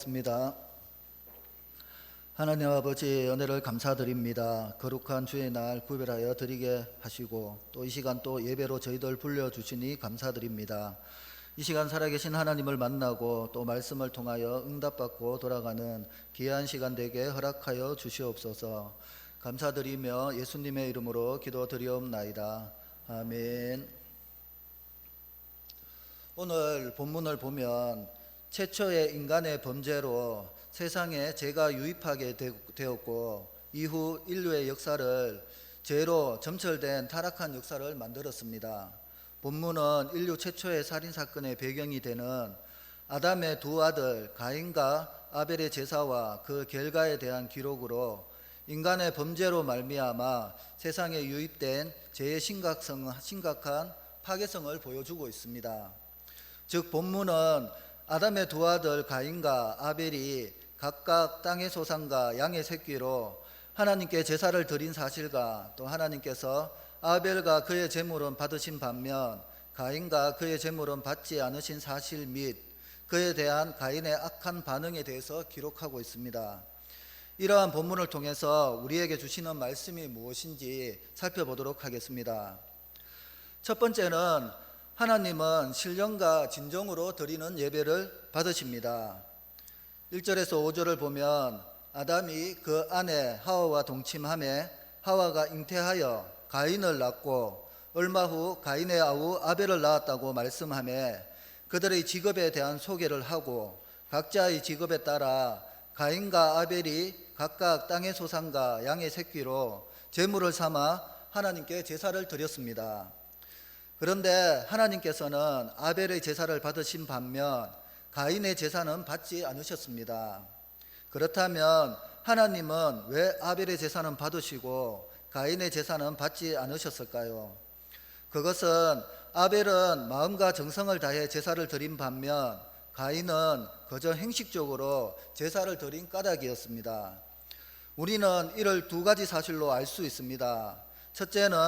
습니다. 하나님 아버지, 은혜를 감사드립니다. 거룩한 주의 날 구별하여 드리게 하시고 또 이 시간 또 예배로 저희들 불러주시니 감사드립니다. 이 시간 살아계신 하나님을 만나고 또 말씀을 통하여 응답받고 돌아가는 귀한 시간 되게 허락하여 주시옵소서. 감사드리며 예수님의 이름으로 기도드리옵나이다. 아멘. 오늘 본문을 보면 최초의 인간의 범죄로 세상에 죄가 유입하게 되었고 이후 인류의 역사를 죄로 점철된 타락한 역사를 만들었습니다. 본문은 인류 최초의 살인사건의 배경이 되는 아담의 두 아들 가인과 아벨의 제사와 그 결과에 대한 기록으로 인간의 범죄로 말미암아 세상에 유입된 죄의 심각한 파괴성을 보여주고 있습니다. 즉 본문은 아담의 두 아들 가인과 아벨이 각각 땅의 소산과 양의 새끼로 하나님께 제사를 드린 사실과 또 하나님께서 아벨과 그의 제물은 받으신 반면 가인과 그의 제물은 받지 않으신 사실 및 그에 대한 가인의 악한 반응에 대해서 기록하고 있습니다. 이러한 본문을 통해서 우리에게 주시는 말씀이 무엇인지 살펴보도록 하겠습니다. 첫 번째는 하나님은 신령과 진정으로 드리는 예배를 받으십니다. 1절에서 5절을 보면 아담이 그 아내 하와와 동침하매 하와가 잉태하여 가인을 낳고 얼마 후 가인의 아우 아벨을 낳았다고 말씀하며 그들의 직업에 대한 소개를 하고 각자의 직업에 따라 가인과 아벨이 각각 땅의 소산과 양의 새끼로 제물을 삼아 하나님께 제사를 드렸습니다. 그런데 하나님께서는 아벨의 제사를 받으신 반면 가인의 제사는 받지 않으셨습니다. 그렇다면 하나님은 왜 아벨의 제사는 받으시고 가인의 제사는 받지 않으셨을까요? 그것은 아벨은 마음과 정성을 다해 제사를 드린 반면 가인은 그저 형식적으로 제사를 드린 까닭이었습니다. 우리는 이를 두 가지 사실로 알 수 있습니다. 첫째는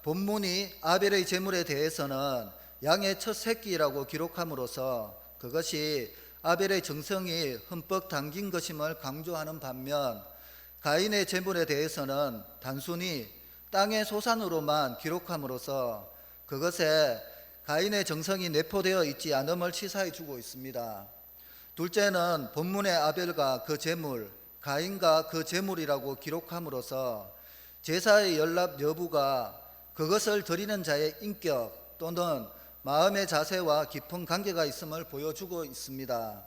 본문이 아벨의 제물에 대해서는 양의 첫 새끼라고 기록함으로써 그것이 아벨의 정성이 흠뻑 담긴 것임을 강조하는 반면 가인의 제물에 대해서는 단순히 땅의 소산으로만 기록함으로써 그것에 가인의 정성이 내포되어 있지 않음을 시사해 주고 있습니다. 둘째는 본문의 아벨과 그 제물, 가인과 그 제물이라고 기록함으로써 제사의 연락 여부가 그것을 드리는 자의 인격 또는 마음의 자세와 깊은 관계가 있음을 보여주고 있습니다.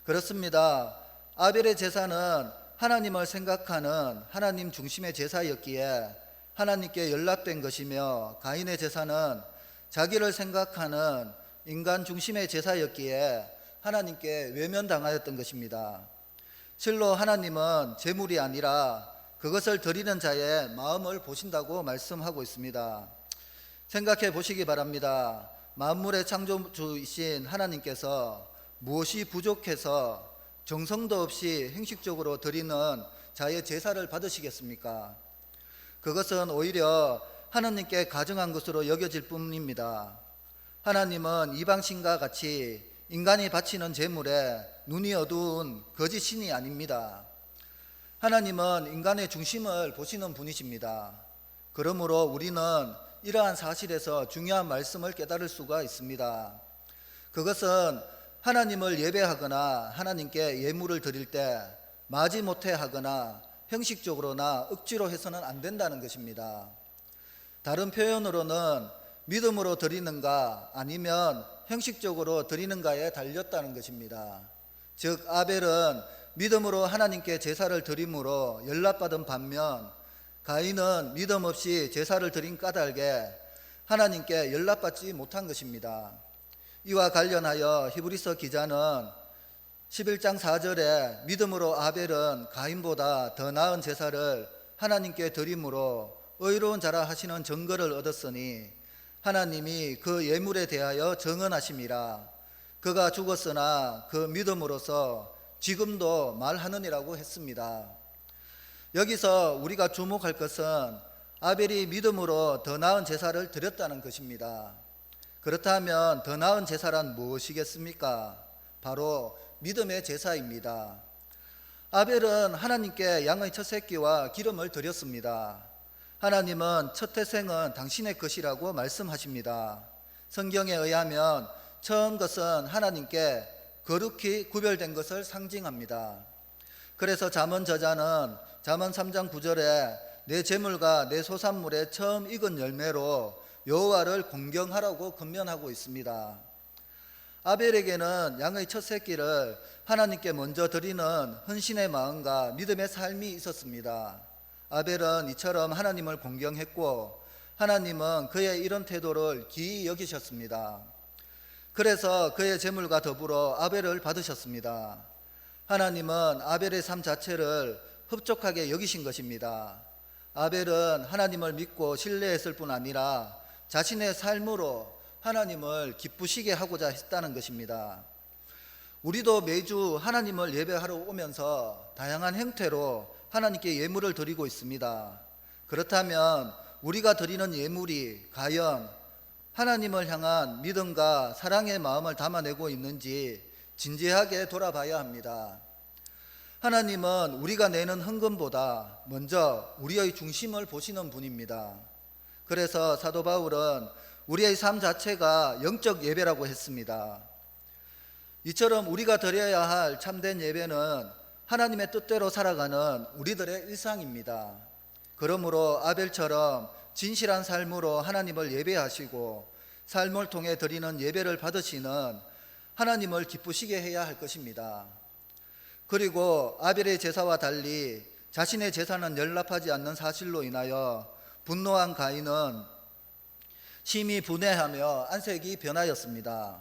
그렇습니다. 아벨의 제사는 하나님을 생각하는 하나님 중심의 제사였기에 하나님께 연락된 것이며 가인의 제사는 자기를 생각하는 인간 중심의 제사였기에 하나님께 외면당하였던 것입니다. 실로 하나님은 제물이 아니라 그것을 드리는 자의 마음을 보신다고 말씀하고 있습니다. 생각해 보시기 바랍니다. 만물의 창조주이신 하나님께서 무엇이 부족해서 정성도 없이 형식적으로 드리는 자의 제사를 받으시겠습니까? 그것은 오히려 하나님께 가증한 것으로 여겨질 뿐입니다. 하나님은 이방신과 같이 인간이 바치는 제물에 눈이 어두운 거짓 신이 아닙니다. 하나님은 인간의 중심을 보시는 분이십니다. 그러므로 우리는 이러한 사실에서 중요한 말씀을 깨달을 수가 있습니다. 그것은 하나님을 예배하거나 하나님께 예물을 드릴 때 마지못해 하거나 형식적으로나 억지로 해서는 안 된다는 것입니다. 다른 표현으로는 믿음으로 드리는가 아니면 형식적으로 드리는가에 달렸다는 것입니다. 즉 아벨은 믿음으로 하나님께 제사를 드림으로 연락받은 반면 가인은 믿음 없이 제사를 드린 까닭에 하나님께 연락받지 못한 것입니다. 이와 관련하여 히브리서 기자는 11장 4절에 믿음으로 아벨은 가인보다 더 나은 제사를 하나님께 드림으로 의로운 자라 하시는 증거를 얻었으니 하나님이 그 예물에 대하여 정언하심이라. 그가 죽었으나 그 믿음으로서 지금도 말하느니라고 했습니다. 여기서 우리가 주목할 것은 아벨이 믿음으로 더 나은 제사를 드렸다는 것입니다. 그렇다면 더 나은 제사란 무엇이겠습니까? 바로 믿음의 제사입니다. 아벨은 하나님께 양의 첫 새끼와 기름을 드렸습니다. 하나님은 첫 태생은 당신의 것이라고 말씀하십니다. 성경에 의하면 처음 것은 하나님께 거룩히 구별된 것을 상징합니다. 그래서 잠언 저자는 잠언 3장 9절에 내 재물과 내 소산물의 처음 익은 열매로 여호와를 공경하라고 권면하고 있습니다. 아벨에게는 양의 첫 새끼를 하나님께 먼저 드리는 헌신의 마음과 믿음의 삶이 있었습니다. 아벨은 이처럼 하나님을 공경했고 하나님은 그의 이런 태도를 기이 여기셨습니다. 그래서 그의 재물과 더불어 아벨을 받으셨습니다. 하나님은 아벨의 삶 자체를 흡족하게 여기신 것입니다. 아벨은 하나님을 믿고 신뢰했을 뿐 아니라 자신의 삶으로 하나님을 기쁘시게 하고자 했다는 것입니다. 우리도 매주 하나님을 예배하러 오면서 다양한 형태로 하나님께 예물을 드리고 있습니다. 그렇다면 우리가 드리는 예물이 과연 하나님을 향한 믿음과 사랑의 마음을 담아내고 있는지 진지하게 돌아봐야 합니다. 하나님은 우리가 내는 헌금보다 먼저 우리의 중심을 보시는 분입니다. 그래서 사도 바울은 우리의 삶 자체가 영적 예배라고 했습니다. 이처럼 우리가 드려야 할 참된 예배는 하나님의 뜻대로 살아가는 우리들의 일상입니다. 그러므로 아벨처럼 진실한 삶으로 하나님을 예배하시고 삶을 통해 드리는 예배를 받으시는 하나님을 기쁘시게 해야 할 것입니다. 그리고 아벨의 제사와 달리 자신의 제사는 연락하지 않는 사실로 인하여 분노한 가인은 심히 분해하며 안색이 변하였습니다.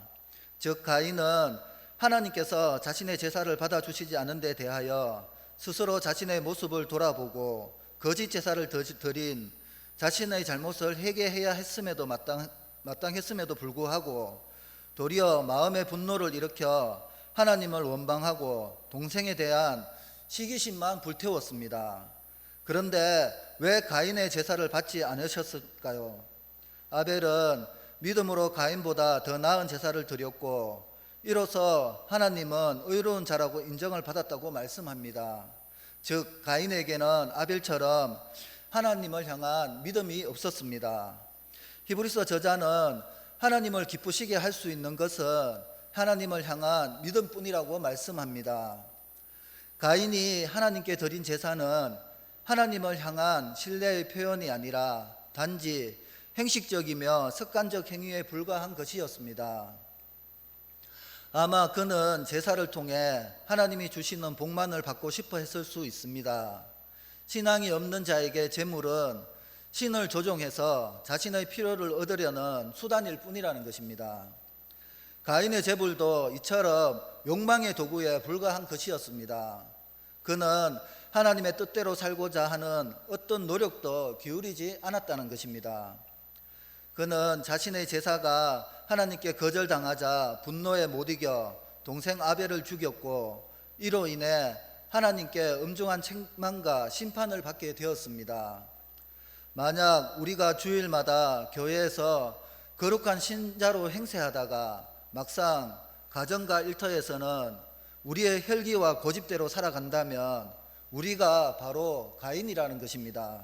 즉 가인은 하나님께서 자신의 제사를 받아주시지 않은 데 대하여 스스로 자신의 모습을 돌아보고 거짓 제사를 드린 자신의 잘못을 회개해야 했음에도 마땅했음에도 불구하고 도리어 마음의 분노를 일으켜 하나님을 원방하고 동생에 대한 시기심만 불태웠습니다. 그런데 왜 가인의 제사를 받지 않으셨을까요? 아벨은 믿음으로 가인보다 더 나은 제사를 드렸고 이로써 하나님은 의로운 자라고 인정을 받았다고 말씀합니다. 즉 가인에게는 아벨처럼 하나님을 향한 믿음이 없었습니다. 히브리서 저자는 하나님을 기쁘시게 할 수 있는 것은 하나님을 향한 믿음뿐이라고 말씀합니다. 가인이 하나님께 드린 제사는 하나님을 향한 신뢰의 표현이 아니라 단지 형식적이며 습관적 행위에 불과한 것이었습니다. 아마 그는 제사를 통해 하나님이 주시는 복만을 받고 싶어 했을 수 있습니다. 신앙이 없는 자에게 제물은 신을 조종해서 자신의 필요를 얻으려는 수단일 뿐이라는 것입니다. 가인의 제물도 이처럼 욕망의 도구에 불과한 것이었습니다. 그는 하나님의 뜻대로 살고자 하는 어떤 노력도 기울이지 않았다는 것입니다. 그는 자신의 제사가 하나님께 거절당하자 분노에 못 이겨 동생 아벨을 죽였고 이로 인해 하나님께 엄중한 책망과 심판을 받게 되었습니다. 만약 우리가 주일마다 교회에서 거룩한 신자로 행세하다가 막상 가정과 일터에서는 우리의 혈기와 고집대로 살아간다면 우리가 바로 가인이라는 것입니다.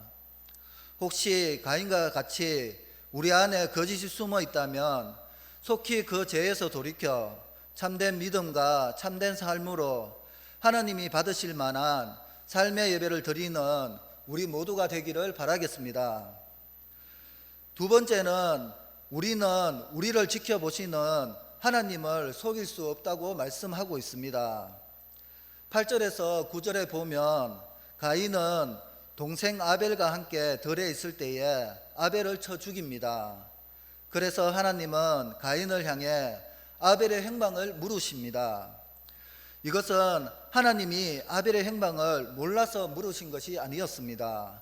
혹시 가인과 같이 우리 안에 거짓이 숨어 있다면 속히 그 죄에서 돌이켜 참된 믿음과 참된 삶으로 하나님이 받으실 만한 삶의 예배를 드리는 우리 모두가 되기를 바라겠습니다. 두 번째는 우리는 우리를 지켜보시는 하나님을 속일 수 없다고 말씀하고 있습니다. 8절에서 9절에 보면 가인은 동생 아벨과 함께 들에 있을 때에 아벨을 쳐 죽입니다. 그래서 하나님은 가인을 향해 아벨의 행방을 물으십니다. 이것은 하나님이 아벨의 행방을 몰라서 물으신 것이 아니었습니다.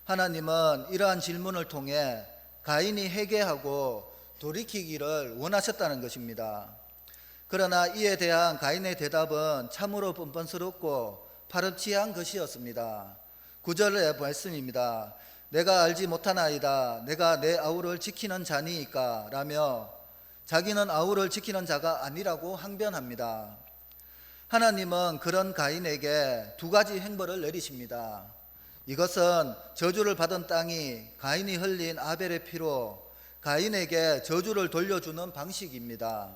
하나님은 이러한 질문을 통해 가인이 회개하고 돌이키기를 원하셨다는 것입니다. 그러나 이에 대한 가인의 대답은 참으로 뻔뻔스럽고 파렴치한 것이었습니다. 9절의 말씀입니다. 내가 알지 못하나이다. 내가 내 아우를 지키는 자니이까 라며 자기는 아우를 지키는 자가 아니라고 항변합니다. 하나님은 그런 가인에게 두 가지 행벌을 내리십니다. 이것은 저주를 받은 땅이 가인이 흘린 아벨의 피로 가인에게 저주를 돌려주는 방식입니다.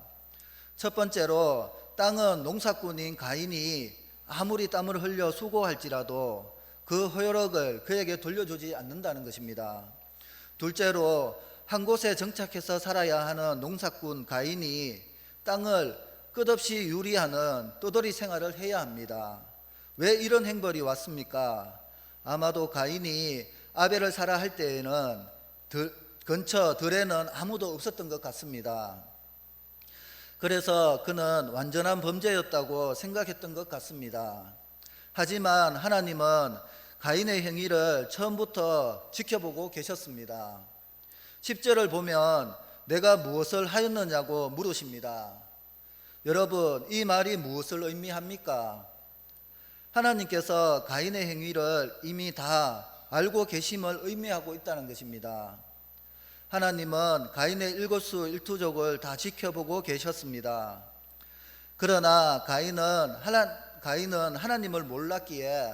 첫 번째로 땅은 농사꾼인 가인이 아무리 땀을 흘려 수고할지라도 그 효력을 그에게 돌려주지 않는다는 것입니다. 둘째로 한 곳에 정착해서 살아야 하는 농사꾼 가인이 땅을 끝없이 유리하는 떠돌이 생활을 해야 합니다. 왜 이런 행벌이 왔습니까? 아마도 가인이 아벨을 살아 할 때에는 근처 들에는 아무도 없었던 것 같습니다. 그래서 그는 완전한 범죄였다고 생각했던 것 같습니다. 하지만 하나님은 가인의 행위를 처음부터 지켜보고 계셨습니다. 10절을 보면 내가 무엇을 하였느냐고 물으십니다. 여러분, 이 말이 무엇을 의미합니까? 하나님께서 가인의 행위를 이미 다 알고 계심을 의미하고 있다는 것입니다. 하나님은 가인의 일거수일투족을 다 지켜보고 계셨습니다. 그러나 가인은 하나님을 몰랐기에,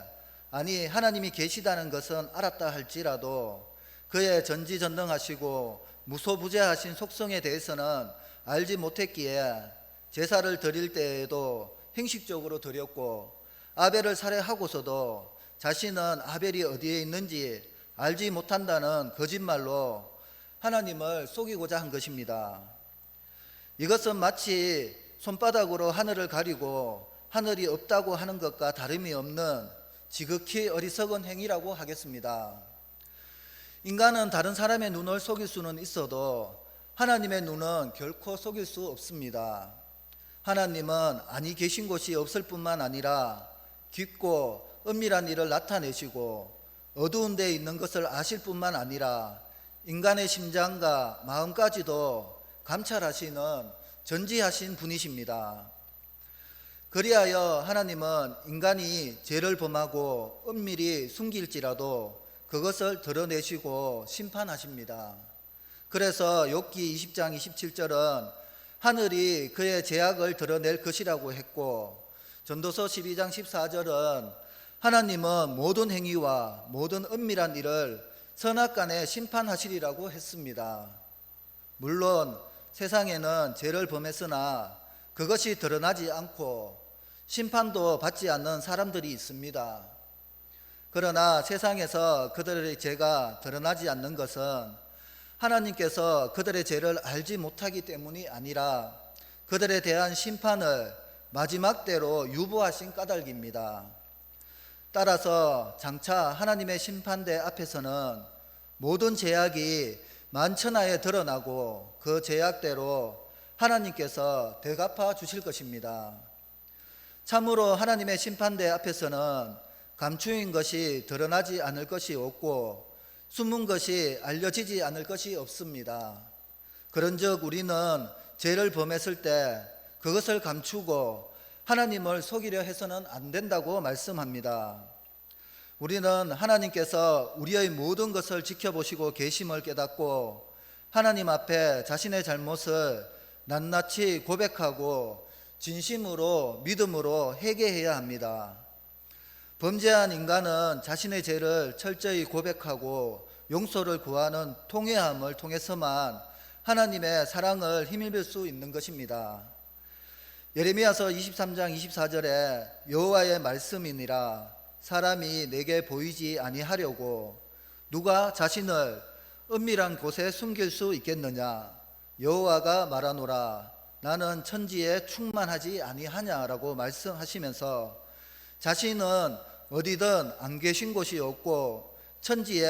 아니 하나님이 계시다는 것은 알았다 할지라도 그의 전지전능하시고 무소부재하신 속성에 대해서는 알지 못했기에 제사를 드릴 때에도 형식적으로 드렸고, 아벨을 살해하고서도 자신은 아벨이 어디에 있는지 알지 못한다는 거짓말로 하나님을 속이고자 한 것입니다. 이것은 마치 손바닥으로 하늘을 가리고 하늘이 없다고 하는 것과 다름이 없는 지극히 어리석은 행위라고 하겠습니다. 인간은 다른 사람의 눈을 속일 수는 있어도 하나님의 눈은 결코 속일 수 없습니다. 하나님은 아니 계신 곳이 없을 뿐만 아니라 깊고 은밀한 일을 나타내시고 어두운 데에 있는 것을 아실 뿐만 아니라 인간의 심장과 마음까지도 감찰하시는 전지하신 분이십니다. 그리하여 하나님은 인간이 죄를 범하고 은밀히 숨길지라도 그것을 드러내시고 심판하십니다. 그래서 욥기 20장 27절은 하늘이 그의 죄악을 드러낼 것이라고 했고, 전도서 12장 14절은 하나님은 모든 행위와 모든 은밀한 일을 선악간에 심판하시리라고 했습니다. 물론 세상에는 죄를 범했으나 그것이 드러나지 않고 심판도 받지 않는 사람들이 있습니다. 그러나 세상에서 그들의 죄가 드러나지 않는 것은 하나님께서 그들의 죄를 알지 못하기 때문이 아니라 그들에 대한 심판을 마지막 때로 유보하신 까닭입니다. 따라서 장차 하나님의 심판대 앞에서는 모든 죄악이 만천하에 드러나고 그 죄악대로 하나님께서 대갚아 주실 것입니다. 참으로 하나님의 심판대 앞에서는 감추인 것이 드러나지 않을 것이 없고 숨은 것이 알려지지 않을 것이 없습니다. 그런즉 우리는 죄를 범했을 때 그것을 감추고 하나님을 속이려 해서는 안 된다고 말씀합니다. 우리는 하나님께서 우리의 모든 것을 지켜보시고 계심을 깨닫고 하나님 앞에 자신의 잘못을 낱낱이 고백하고 진심으로 믿음으로 회개해야 합니다. 범죄한 인간은 자신의 죄를 철저히 고백하고 용서를 구하는 통회함을 통해서만 하나님의 사랑을 힘입을 수 있는 것입니다. 예레미야서 23장 24절에 여호와의 말씀이니라 사람이 내게 보이지 아니하려고 누가 자신을 은밀한 곳에 숨길 수 있겠느냐. 여호와가 말하노라 나는 천지에 충만하지 아니하냐라고 말씀하시면서 자신은 어디든 안 계신 곳이 없고 천지에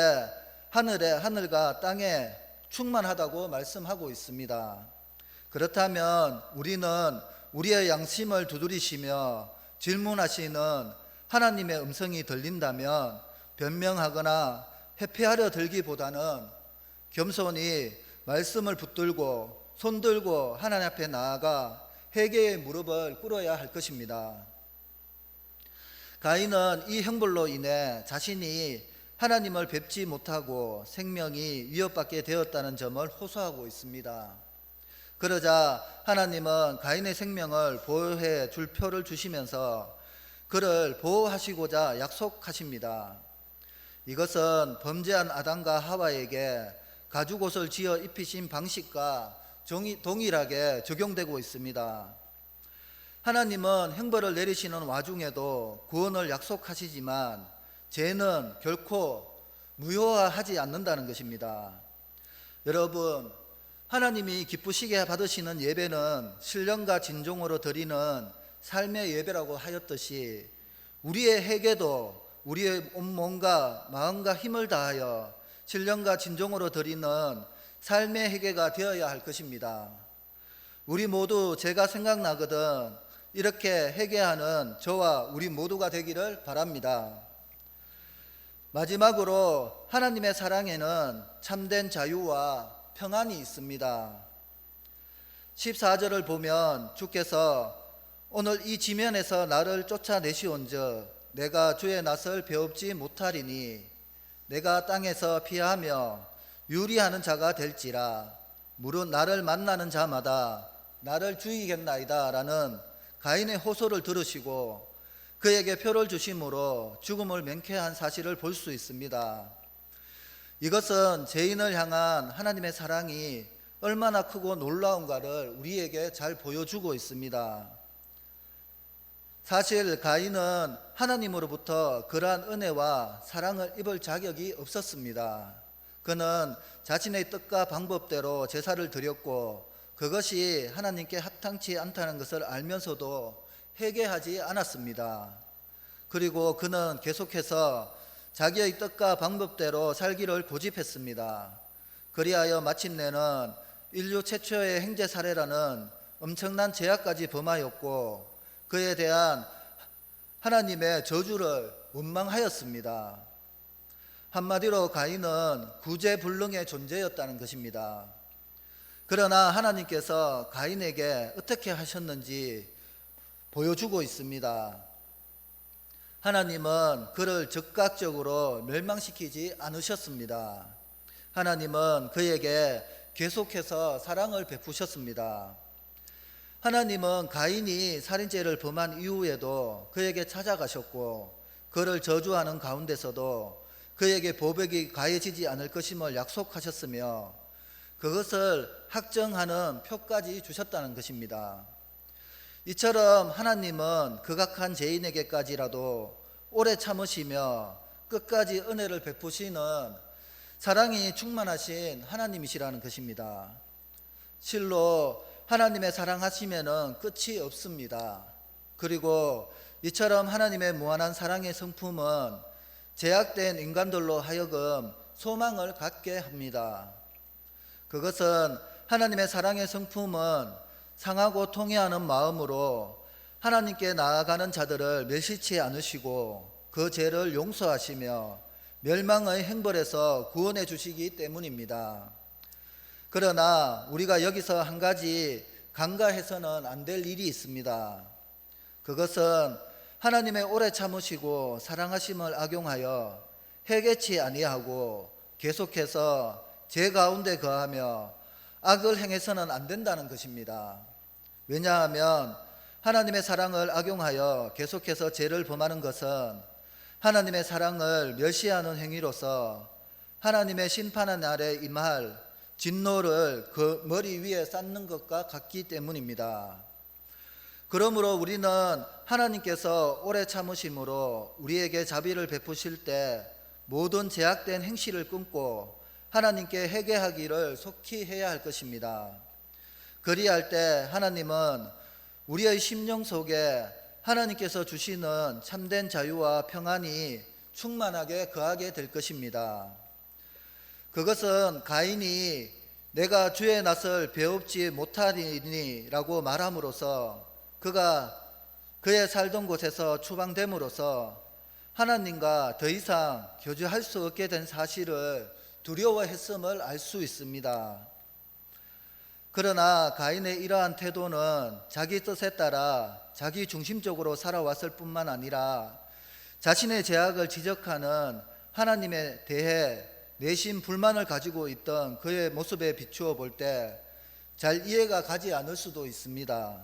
하늘과 땅에 충만하다고 말씀하고 있습니다. 그렇다면 우리는 우리의 양심을 두드리시며 질문하시는 하나님의 음성이 들린다면 변명하거나 회피하려 들기보다는 겸손히 말씀을 붙들고 손들고 하나님 앞에 나아가 회개의 무릎을 꿇어야 할 것입니다. 가인은 이 형벌로 인해 자신이 하나님을 뵙지 못하고 생명이 위협받게 되었다는 점을 호소하고 있습니다. 그러자 하나님은 가인의 생명을 보호해 줄 표를 주시면서 그를 보호하시고자 약속하십니다. 이것은 범죄한 아담과 하와에게 가죽옷을 지어 입히신 방식과 동일하게 적용되고 있습니다. 하나님은 형벌을 내리시는 와중에도 구원을 약속하시지만 죄는 결코 무효화하지 않는다는 것입니다. 여러분, 하나님이 기쁘시게 받으시는 예배는 신령과 진정으로 드리는 삶의 예배라고 하였듯이 우리의 회개도 우리의 온몸과 마음과 힘을 다하여 신령과 진정으로 드리는 삶의 회개가 되어야 할 것입니다. 우리 모두 제가 생각나거든 이렇게 회개하는 저와 우리 모두가 되기를 바랍니다. 마지막으로 하나님의 사랑에는 참된 자유와 평안이 있습니다. 14절을 보면 주께서 오늘 이 지면에서 나를 쫓아내시온즉 내가 주의 낯을 배웁지 못하리니 내가 땅에서 피하며 유리하는 자가 될지라 무릇 나를 만나는 자마다 나를 죽이겠나이다 라는 가인의 호소를 들으시고 그에게 표를 주심으로 죽음을 면케한 사실을 볼 수 있습니다. 이것은 죄인을 향한 하나님의 사랑이 얼마나 크고 놀라운가를 우리에게 잘 보여주고 있습니다. 사실 가인은 하나님으로부터 그러한 은혜와 사랑을 입을 자격이 없었습니다. 그는 자신의 뜻과 방법대로 제사를 드렸고 그것이 하나님께 합당치 않다는 것을 알면서도 회개하지 않았습니다. 그리고 그는 계속해서 자기의 뜻과 방법대로 살기를 고집했습니다. 그리하여 마침내는 인류 최초의 행제 살해라는 엄청난 죄악까지 범하였고 그에 대한 하나님의 저주를 원망하였습니다. 한마디로 가인은 구제불능의 존재였다는 것입니다. 그러나 하나님께서 가인에게 어떻게 하셨는지 보여주고 있습니다. 하나님은 그를 즉각적으로 멸망시키지 않으셨습니다. 하나님은 그에게 계속해서 사랑을 베푸셨습니다. 하나님은 가인이 살인죄를 범한 이후에도 그에게 찾아가셨고 그를 저주하는 가운데서도 그에게 보복이 가해지지 않을 것임을 약속하셨으며 그것을 확정하는 표까지 주셨다는 것입니다. 이처럼 하나님은 극악한 죄인에게까지라도 오래 참으시며 끝까지 은혜를 베푸시는 사랑이 충만하신 하나님이시라는 것입니다. 실로 하나님의 사랑하시면은 끝이 없습니다. 그리고 이처럼 하나님의 무한한 사랑의 성품은 제약된 인간들로 하여금 소망을 갖게 합니다. 그것은 하나님의 사랑의 성품은 상하고 통회하는 마음으로 하나님께 나아가는 자들을 멸시치 않으시고 그 죄를 용서하시며 멸망의 행벌에서 구원해 주시기 때문입니다. 그러나 우리가 여기서 한 가지 간과해서는 안 될 일이 있습니다. 그것은 하나님의 오래 참으시고 사랑하심을 악용하여 회개치 아니하고 계속해서 죄 가운데 거하며 악을 행해서는 안 된다는 것입니다. 왜냐하면 하나님의 사랑을 악용하여 계속해서 죄를 범하는 것은 하나님의 사랑을 멸시하는 행위로서 하나님의 심판의 날에 임할 진노를 그 머리 위에 쌓는 것과 같기 때문입니다. 그러므로 우리는 하나님께서 오래 참으심으로 우리에게 자비를 베푸실 때 모든 제약된 행실을 끊고 하나님께 회개하기를 속히 해야 할 것입니다. 그리할 때 하나님은 우리의 심령 속에 하나님께서 주시는 참된 자유와 평안이 충만하게 거하게 될 것입니다. 그것은 가인이 내가 주의 낯을 배웁지 못하리니 라고 말함으로써 그가 그의 살던 곳에서 추방됨으로써 하나님과 더 이상 교제할 수 없게 된 사실을 두려워했음을 알 수 있습니다. 그러나 가인의 이러한 태도는 자기 뜻에 따라 자기 중심적으로 살아왔을 뿐만 아니라 자신의 죄악을 지적하는 하나님에 대해 내심 불만을 가지고 있던 그의 모습에 비추어 볼 때 잘 이해가 가지 않을 수도 있습니다.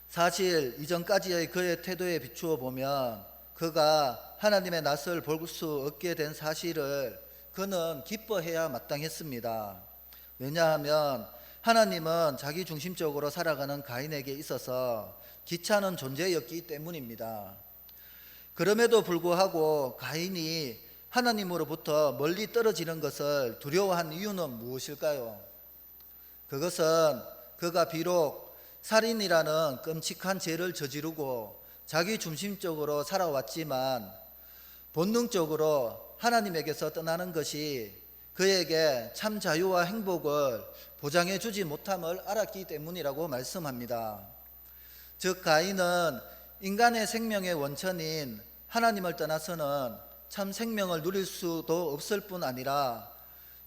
사실 이전까지의 그의 태도에 비추어 보면 그가 하나님의 낯을 볼 수 없게 된 사실을 그는 기뻐해야 마땅했습니다. 왜냐하면 하나님은 자기 중심적으로 살아가는 가인에게 있어서 귀찮은 존재였기 때문입니다. 그럼에도 불구하고 가인이 하나님으로부터 멀리 떨어지는 것을 두려워한 이유는 무엇일까요? 그것은 그가 비록 살인이라는 끔찍한 죄를 저지르고 자기 중심적으로 살아왔지만 본능적으로 하나님에게서 떠나는 것이 그에게 참 자유와 행복을 보장해 주지 못함을 알았기 때문이라고 말씀합니다. 즉 가인은 인간의 생명의 원천인 하나님을 떠나서는 참 생명을 누릴 수도 없을 뿐 아니라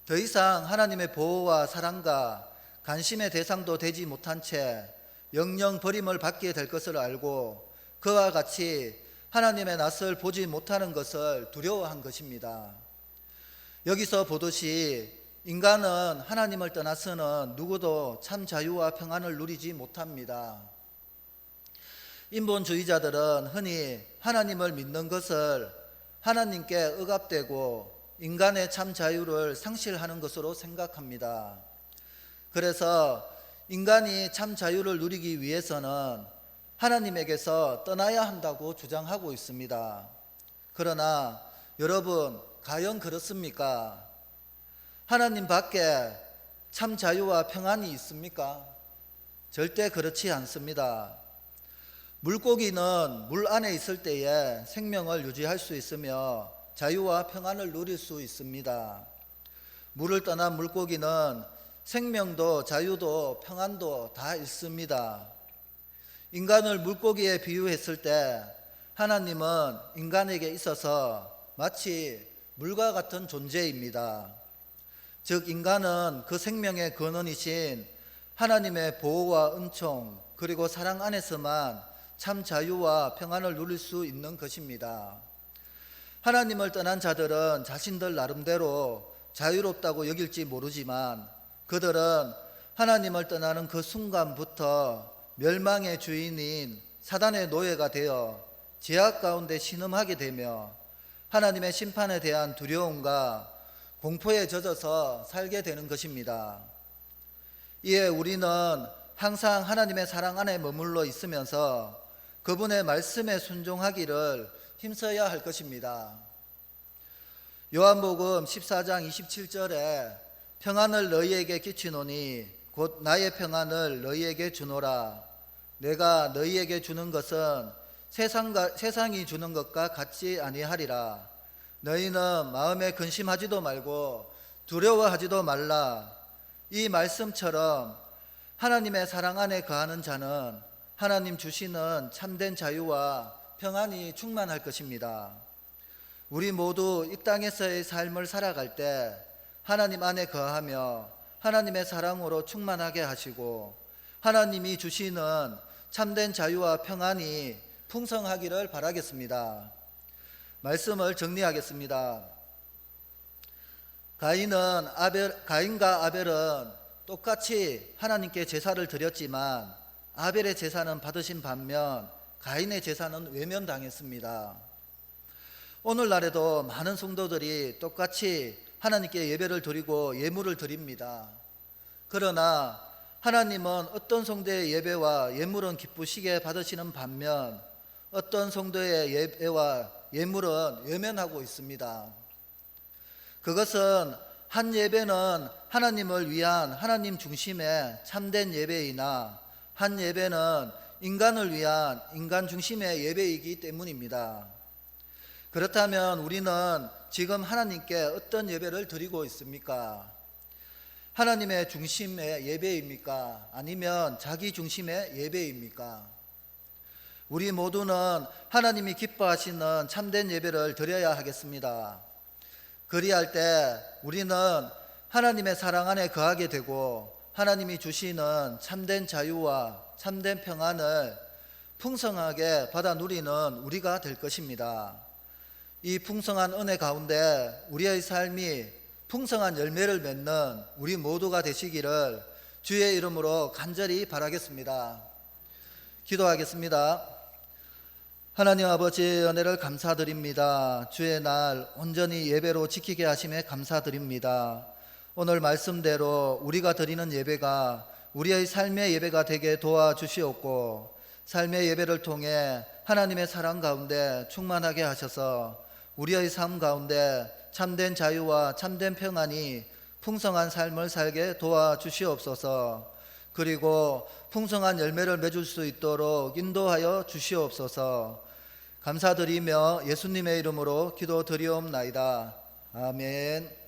더 이상 하나님의 보호와 사랑과 관심의 대상도 되지 못한 채 영영 버림을 받게 될 것을 알고 그와 같이 하나님의 낯을 보지 못하는 것을 두려워한 것입니다. 여기서 보듯이 인간은 하나님을 떠나서는 누구도 참 자유와 평안을 누리지 못합니다. 인본주의자들은 흔히 하나님을 믿는 것을 하나님께 억압되고 인간의 참 자유를 상실하는 것으로 생각합니다. 그래서 인간이 참 자유를 누리기 위해서는 하나님에게서 떠나야 한다고 주장하고 있습니다. 그러나 여러분, 과연 그렇습니까? 하나님 밖에 참 자유와 평안이 있습니까? 절대 그렇지 않습니다. 물고기는 물 안에 있을 때에 생명을 유지할 수 있으며 자유와 평안을 누릴 수 있습니다. 물을 떠난 물고기는 생명도 자유도 평안도 다 잃습니다. 인간을 물고기에 비유했을 때 하나님은 인간에게 있어서 마치 물과 같은 존재입니다. 즉 인간은 그 생명의 근원이신 하나님의 보호와 은총 그리고 사랑 안에서만 참 자유와 평안을 누릴 수 있는 것입니다. 하나님을 떠난 자들은 자신들 나름대로 자유롭다고 여길지 모르지만 그들은 하나님을 떠나는 그 순간부터 멸망의 주인인 사단의 노예가 되어 죄악 가운데 신음하게 되며 하나님의 심판에 대한 두려움과 공포에 젖어서 살게 되는 것입니다. 이에 우리는 항상 하나님의 사랑 안에 머물러 있으면서 그분의 말씀에 순종하기를 힘써야 할 것입니다. 요한복음 14장 27절에 평안을 너희에게 끼치노니 곧 나의 평안을 너희에게 주노라. 내가 너희에게 주는 것은 세상이 주는 것과 같지 아니하리라. 너희는 마음에 근심하지도 말고 두려워하지도 말라. 이 말씀처럼 하나님의 사랑 안에 거하는 자는 하나님 주시는 참된 자유와 평안이 충만할 것입니다. 우리 모두 이 땅에서의 삶을 살아갈 때 하나님 안에 거하며 하나님의 사랑으로 충만하게 하시고 하나님이 주시는 참된 자유와 평안이 풍성하기를 바라겠습니다. 말씀을 정리하겠습니다. 가인과 아벨은 똑같이 하나님께 제사를 드렸지만 아벨의 제사는 받으신 반면 가인의 제사는 외면당했습니다. 오늘날에도 많은 성도들이 똑같이 하나님께 예배를 드리고 예물을 드립니다. 그러나 하나님은 어떤 성도의 예배와 예물은 기쁘시게 받으시는 반면 어떤 성도의 예배와 예물은 외면하고 있습니다. 그것은 한 예배는 하나님을 위한 하나님 중심의 참된 예배이나 한 예배는 인간을 위한 인간 중심의 예배이기 때문입니다. 그렇다면 우리는 지금 하나님께 어떤 예배를 드리고 있습니까? 하나님의 중심의 예배입니까? 아니면 자기 중심의 예배입니까? 우리 모두는 하나님이 기뻐하시는 참된 예배를 드려야 하겠습니다. 그리할 때 우리는 하나님의 사랑 안에 거하게 되고 하나님이 주시는 참된 자유와 참된 평안을 풍성하게 받아 누리는 우리가 될 것입니다. 이 풍성한 은혜 가운데 우리의 삶이 풍성한 열매를 맺는 우리 모두가 되시기를 주의 이름으로 간절히 바라겠습니다. 기도하겠습니다. 하나님 아버지의 은혜를 감사드립니다. 주의 날 온전히 예배로 지키게 하심에 감사드립니다. 오늘 말씀대로 우리가 드리는 예배가 우리의 삶의 예배가 되게 도와주시옵고, 삶의 예배를 통해 하나님의 사랑 가운데 충만하게 하셔서 우리의 삶 가운데 참된 자유와 참된 평안이 풍성한 삶을 살게 도와주시옵소서. 그리고 풍성한 열매를 맺을 수 있도록 인도하여 주시옵소서. 감사드리며 예수님의 이름으로 기도드리옵나이다. 아멘.